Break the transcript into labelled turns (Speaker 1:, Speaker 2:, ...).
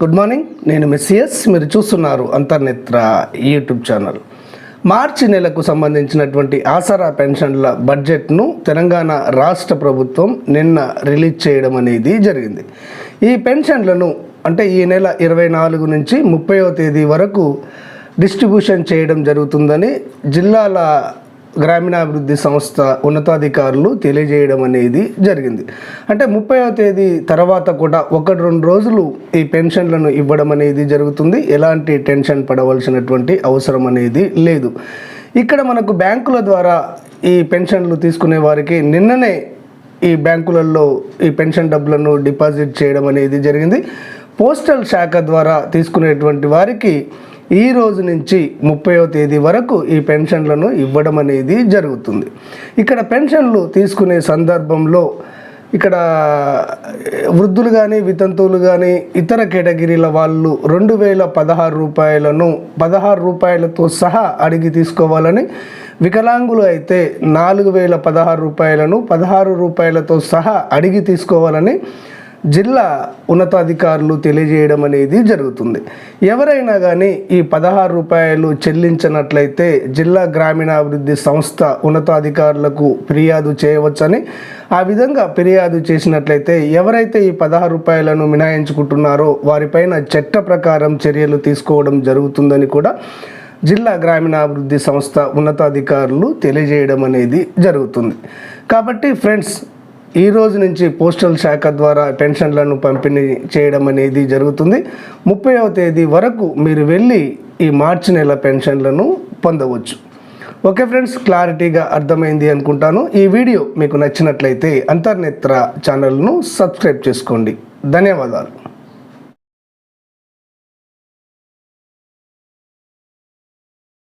Speaker 1: Good morning, నేను మెస్సియస్. మీరు చూస్తున్నారు అంతర్నేత్ర యూట్యూబ్ ఛానల్. మార్చి నెలకు సంబంధించినటువంటి ఆసరా పెన్షన్ల బడ్జెట్ను తెలంగాణ రాష్ట్ర ప్రభుత్వం నిన్న రిలీజ్ చేయడం అనేది జరిగింది. ఈ పెన్షన్లను అంటే ఈ నెల 24 నుంచి 30వ తేదీ వరకు డిస్ట్రిబ్యూషన్ చేయడం జరుగుతుందని జిల్లాల గ్రామీణాభివృద్ధి సంస్థ ఉన్నతాధికారులు తెలియజేయడం అనేది జరిగింది. అంటే 30వ తేదీ తర్వాత కూడా 1-2 రోజులు ఈ పెన్షన్లను ఇవ్వడం అనేది జరుగుతుంది. ఎలాంటి టెన్షన్ పడవలసినటువంటి అవసరం అనేది లేదు. ఇక్కడ మనకు బ్యాంకుల ద్వారా ఈ పెన్షన్లు తీసుకునే వారికి నిన్ననే ఈ బ్యాంకులలో ఈ పెన్షన్ డబ్బులను డిపాజిట్ చేయడం అనేది జరిగింది. పోస్టల్ శాఖ ద్వారా తీసుకునేటువంటి వారికి ఈ రోజు నుంచి 30వ తేదీ వరకు ఈ పెన్షన్లను ఇవ్వడం అనేది జరుగుతుంది. ఇక్కడ పెన్షన్లు తీసుకునే సందర్భంలో ఇక్కడ వృద్ధులు కానీ వితంతువులు కానీ ఇతర కేటగిరీల వాళ్ళు 2016 రూపాయలను 16 రూపాయలతో సహా అడిగి తీసుకోవాలని, వికలాంగులు అయితే 4016 రూపాయలను 16 రూపాయలతో సహా అడిగి తీసుకోవాలని జిల్లా ఉన్నతాధికారులు తెలియజేయడం అనేది జరుగుతుంది. ఎవరైనా కానీ ఈ 16 రూపాయలు చెల్లించినట్లయితే జిల్లా గ్రామీణాభివృద్ధి సంస్థ ఉన్నతాధికారులకు ఫిర్యాదు చేయవచ్చని, ఆ విధంగా ఫిర్యాదు చేసినట్లయితే ఎవరైతే ఈ 16 రూపాయలను మినహాయించుకుంటున్నారో వారిపైన చట్ట ప్రకారం చర్యలు తీసుకోవడం జరుగుతుందని కూడా జిల్లా గ్రామీణాభివృద్ధి సంస్థ ఉన్నతాధికారులు తెలియజేయడం అనేది జరుగుతుంది. కాబట్టి ఫ్రెండ్స్, ఈ రోజు నుంచి పోస్టల్ శాఖ ద్వారా పెన్షన్లను పంపిణీ చేయడం అనేది జరుగుతుంది. 30వ తేదీ వరకు మీరు వెళ్ళి ఈ మార్చి నెల పెన్షన్లను పొందవచ్చు. ఓకే ఫ్రెండ్స్, క్లారిటీగా అర్థమైంది అనుకుంటాను. ఈ వీడియో మీకు నచ్చినట్లయితే అంతర్నేత్ర ఛానల్ను సబ్స్క్రైబ్ చేసుకోండి. ధన్యవాదాలు.